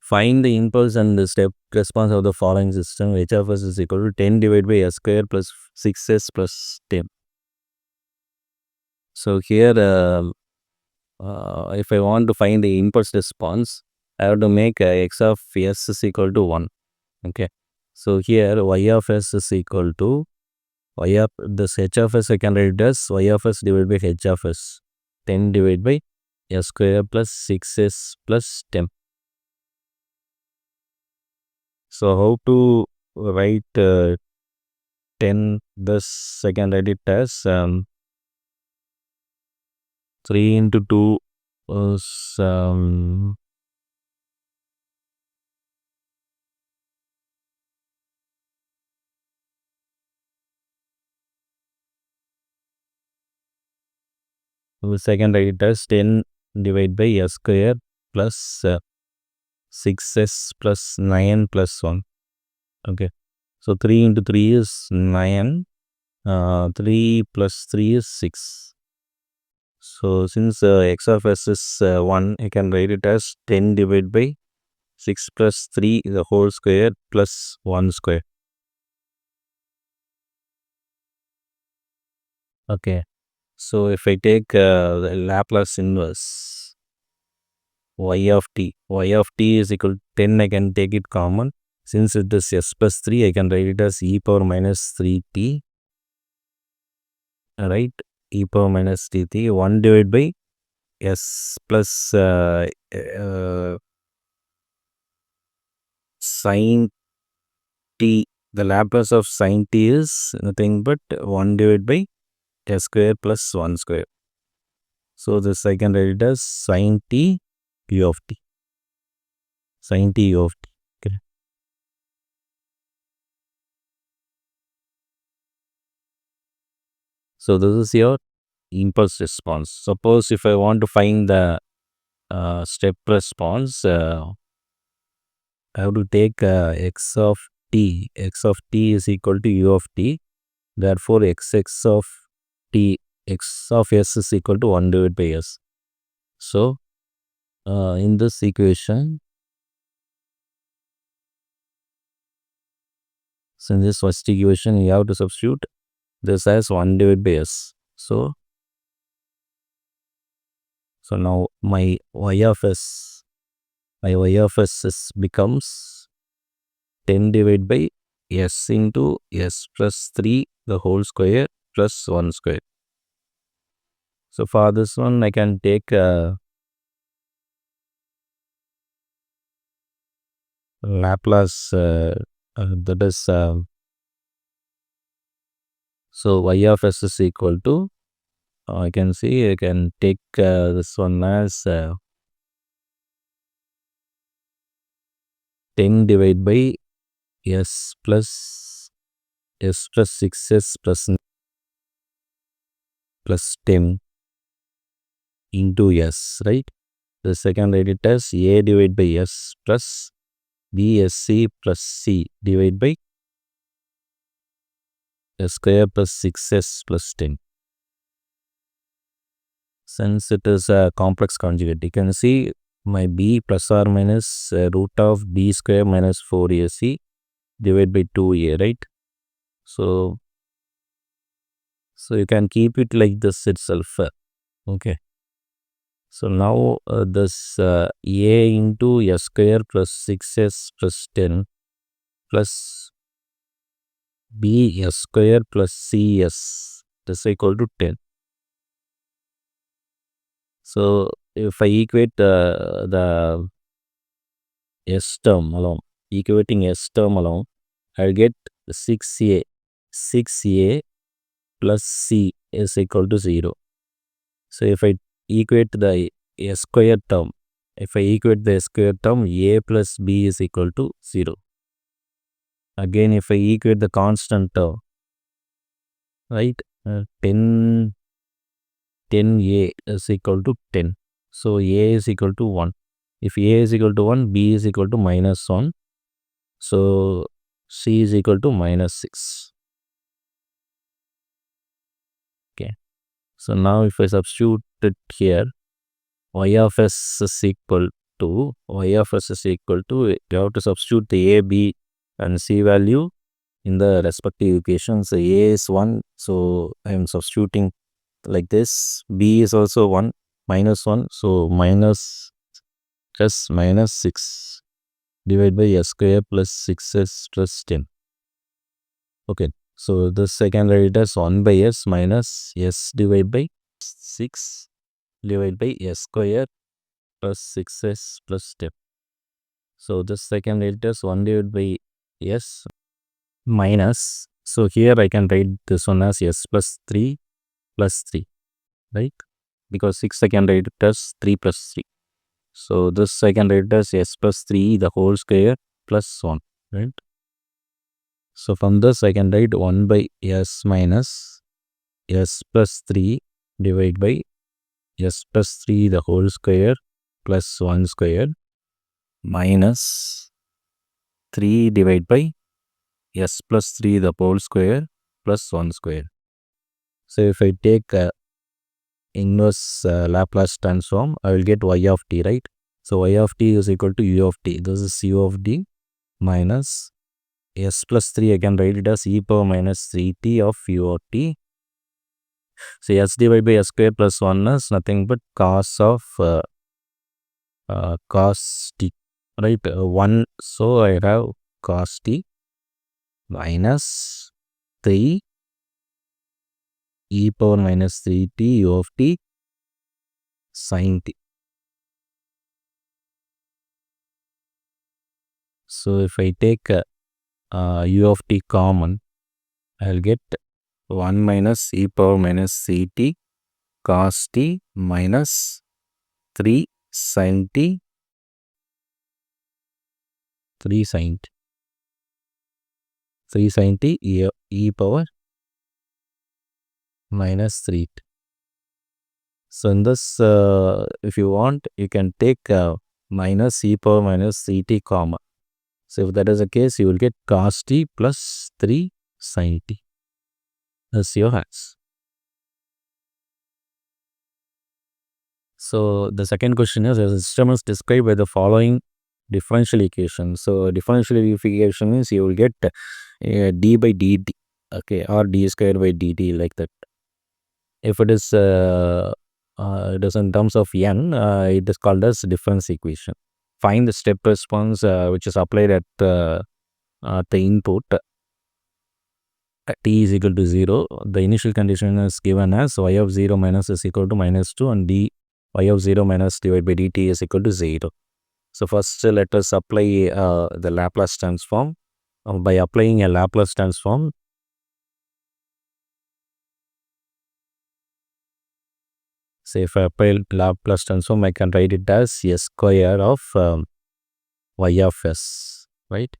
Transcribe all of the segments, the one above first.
Find the impulse and the step response of the following system. H of s is equal to 10 divided by s square plus 6s plus 10. So here, if I want to find the impulse response, I have to make x of s is equal to 1. Okay. So here y of s is equal to y of this h of s I can write as y of s divided by h of s. 10 divided by s square plus 6s plus 10. So how to write 10? This I can write it as 3 into 2 is second write it as 10 divided by s square plus 6s plus 9 plus 1. Okay. So 3 into 3 is 9. 3 plus 3 is 6. So since x of s is 1, I can write it as 10 divided by 6 plus 3 the whole square plus 1 square. Okay. So if I take the Laplace inverse y of t is equal to 10, I can take it common. Since it is s plus 3, I can write it as e power minus 3t. Right? E power minus 3t 1 divided by s plus sine t. The Laplace of sine t is nothing but 1 divided by s square plus 1 square. So this I can write it as sine t u of t. Sine t u of t. Okay. So this is your impulse response. Suppose if I want to find the step response, I have to take x of t. X of t is equal to u of t. Therefore, x of t, x of s is equal to 1 divided by s. So, in this equation, so in this first equation, you have to substitute this as 1 divided by s. So now my y of s becomes 10 divided by s into s plus 3 the whole square plus 1 square. So for this one, I can take Laplace, that is, so y of s is equal to, I can see, I can take this one as 10 divided by s plus 6s plus 10 into s, right? The second write it as a divided by s plus bsc plus c divided by s square plus 6s plus 10. Since it is a complex conjugate, you can see my b plus or minus root of b square minus 4ac divided by 2a, right? So you can keep it like this itself. Okay. So now this a into s square plus 6s plus 10 plus b s square plus cs is equal to 10. So if I equate the s term alone, I'll get 6a plus c is equal to 0. So if I equate the s square term, a plus b is equal to 0. Again, if I equate the constant term, right, 10a is equal to 10. So a is equal to 1. If a is equal to 1, b is equal to minus 1. So c is equal to minus 6. Okay. So now if I substitute it here, y of s is equal to y of s is equal to, you have to substitute the a, b and c value in the respective equations. A is 1, so I am substituting like this. B is also 1, minus 1, so minus s minus 6 divided by s square plus 6s plus 10. Okay, so this I can write as 1 by s minus s divided by 6 divided by s square plus 6s plus 10. So this I can write as 1 divided by s minus, so here I can write this one as s plus 3 plus 3, right? Because 6 I can write it as 3 plus 3. So this I can write as s plus 3 the whole square plus 1, right? So from this I can write 1 by s minus s plus 3 divided by s plus 3 the whole square plus 1 square minus 3 divided by s plus 3 the whole square plus 1 square. So if I take inverse Laplace transform, I will get y of t, right? So y of t is equal to u of t. This is u of d minus s plus 3. I can write it as e power minus 3t of u of t. So s divided by s square plus 1 is nothing but cos of cos t, right? 1. So I have cos t minus 3 e power minus 3t u of t sin t. So if I take u of t common, I will get 1 minus e power minus ct cos t minus 3 sin t, 3 sin t, 3 sin t e power minus 3t. So in this, if you want, you can take minus e power minus ct common. So if that is the case, you will get cos t plus 3 sin t. That's your answer. So the second question is, a system is described by the following differential equation. So differential equation means you will get d by dt, okay, or d square by dt, like that. If it is in terms of n, it is called as difference equation. Find the step response which is applied at the input t is equal to 0. The initial condition is given as y of 0 minus is equal to minus 2 and d y of 0 minus divided by dt is equal to 0. So first let us apply the Laplace transform. By applying a Laplace transform, say if I apply Laplace transform, I can write it as s square of y of s, right?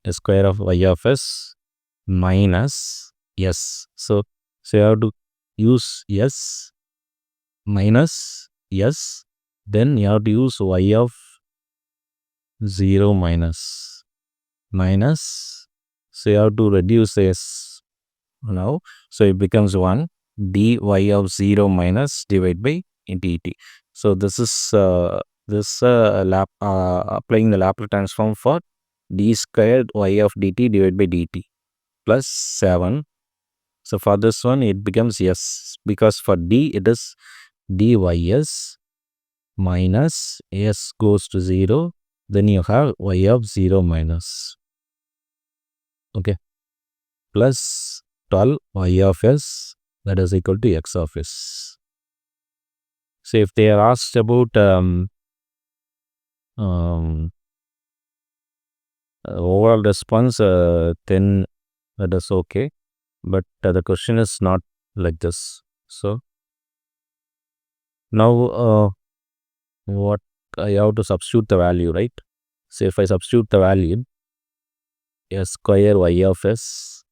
S square of y of s minus s. So you have to use s minus s, then you have to use y of 0 minus, so you have to reduce s now, so it becomes 1 dy of 0 minus divided by dt. So this is applying the Laplace transform for d squared y of dt divided by dt plus 7. So for this one it becomes s, because for d it is dys minus s goes to 0, then you have y of 0 minus, okay, plus 12 y of s, that is equal to x of s. So if they are asked about overall response, then that is okay, but the question is not like this. So now what I have to substitute the value, right? So if I substitute the value, s square y of s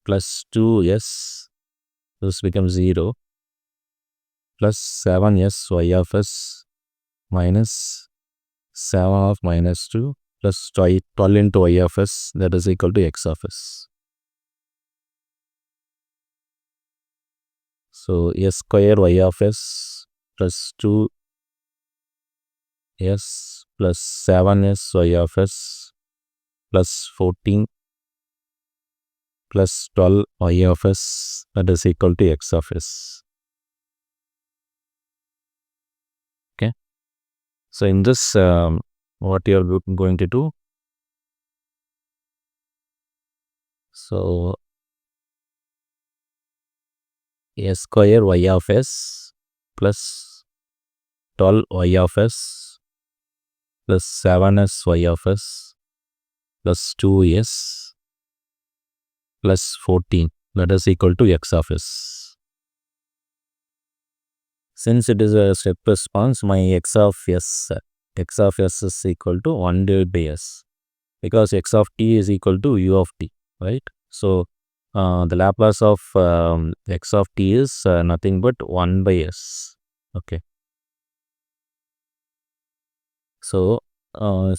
plus 2s, this becomes 0, plus 7s y of s minus 7 of minus 2 plus 12 into y of s, that is equal to x of s. So s square y of s plus 2 s plus 7s y of s plus 14 plus 12 y of s, that is equal to x of s. Okay. So in this, what you are going to do? So s square y of s plus 12 y of s plus 7s y of s plus 2s plus 14, that is equal to x of s. Since it is a step response, my x of s is equal to 1 divided by s, because x of t is equal to u of t, right? So the Laplace of x of t is nothing but 1 by s. Okay. So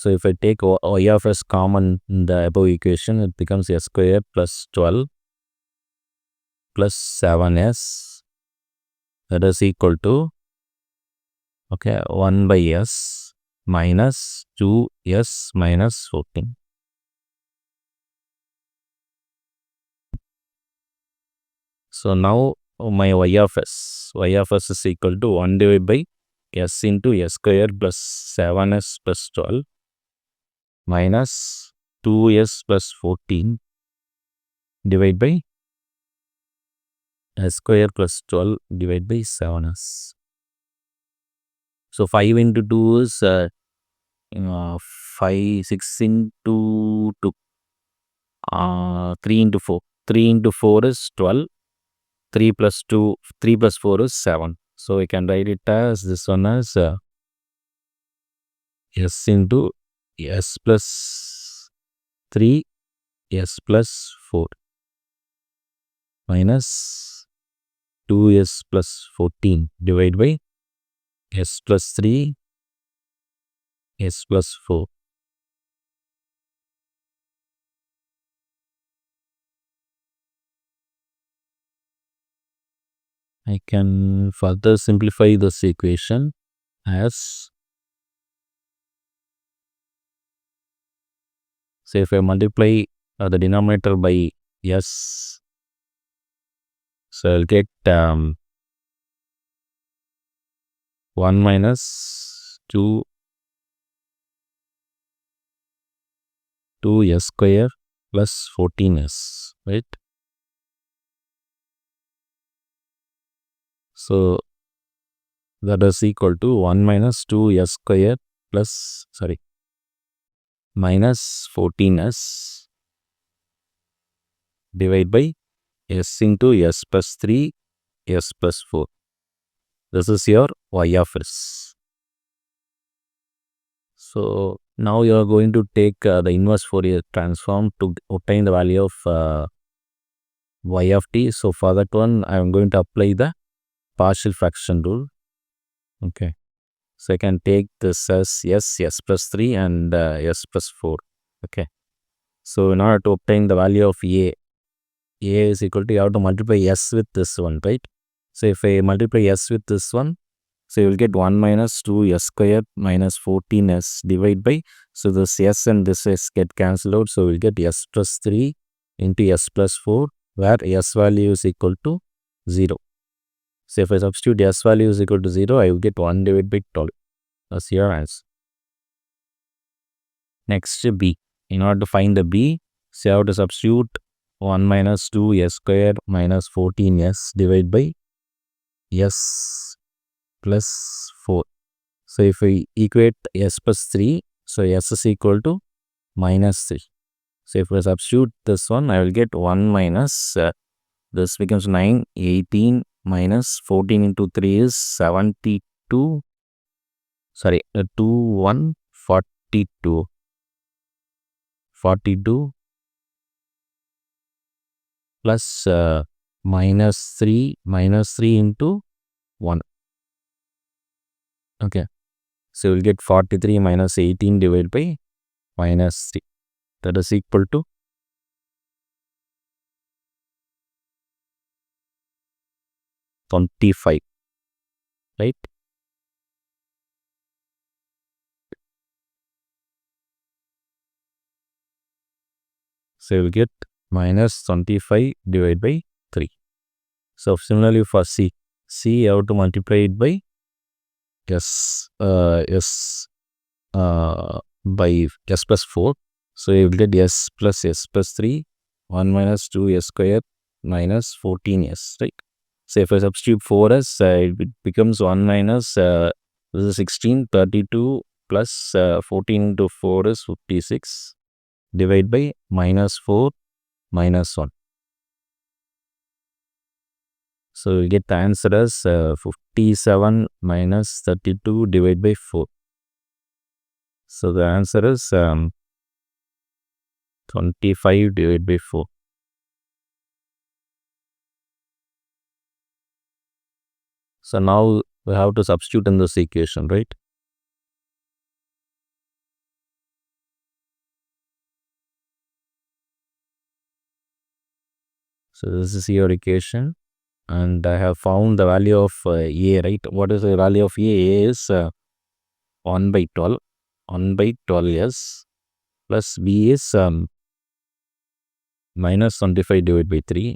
if I take y of s common in the above equation, it becomes s square plus 12 plus 7s, that is equal to 1 by s minus 2s minus 14. So now my y of s is equal to 1 divided by s into s square plus 7s plus 12 minus 2s plus 14 divided by s square plus 12 divided by 7s. So 5 into 2 is 5, 6 into 2, 3 into 4. 3 into 4 is 12. 3 plus 2, 3 plus 4 is 7. So we can write it as this one as s into s plus 3, s plus 4 minus 2s plus 14 divided by s plus 3, s plus 4. I can further simplify this equation as, say, if I multiply the denominator by s, so I'll get 1 minus 2s square plus 14s, right? So that is equal to 1 minus 2s square plus, minus 14s divided by s into s plus 3, s plus 4. This is your y of s. So now you are going to take the inverse Fourier transform to obtain the value of y of t. So for that one, I am going to apply the partial fraction rule. Okay. So I can take this as s plus 3 and s plus 4. Okay. So in order to obtain the value of a is equal to, you have to multiply s with this one, right? So if I multiply s with this one, so you will get 1 minus 2s square minus 14s divided by, so this s and this s get cancelled out. So we'll get s plus 3 into s plus 4, where s value is equal to 0. So if I substitute s value is equal to 0, I will get 1 divided by 12. That's your answer. Next, b. In order to find the b, so you have to substitute 1 minus 2s square minus 14s divided by s plus 4. So if we equate s plus 3, so s is equal to minus 3. So if I substitute this one, I will get 1 minus, this becomes 9, 18 minus 14 into 3 is 72, 2, 1, 42. 42 plus minus 3 into 1. Okay. So we'll get 43 minus 18 divided by minus 3. That is equal to 25. Right? So you will get minus 25 divided by 3. So similarly for C, you have to multiply it by S, by S plus 4. So you will get S plus 3, 1 minus 2 S square minus 14S, right? So if I substitute 4S, it becomes 1 minus, this is 16, 32 plus 14 into 4 is 56, divide by minus 4 minus 1. So we get the answer as 57 minus 32 divided by 4. So the answer is 25 divided by 4. So now we have to substitute in this equation, right? So this is your equation, and I have found the value of A, right? What is the value of A? A is 1 by 12, 1 by 12S plus B is minus 25 divided by 3,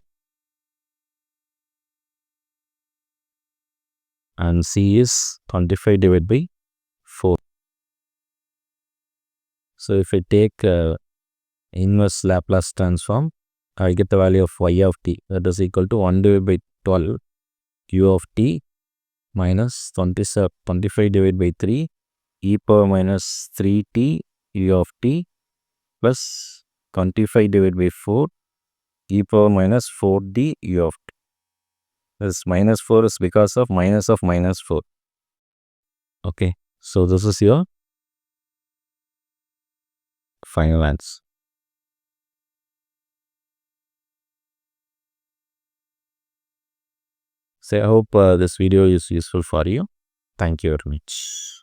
and C is 25 divided by 4. So if I take inverse Laplace transform, I get the value of y of t, that is equal to 1 divided by 12 u of t minus 25 divided by 3 e power minus 3t u of t plus 25 divided by 4 e power minus 4d u of t. This minus 4 is because of minus 4. Okay, so this is your final answer. So I hope this video is useful for you. Thank you very much.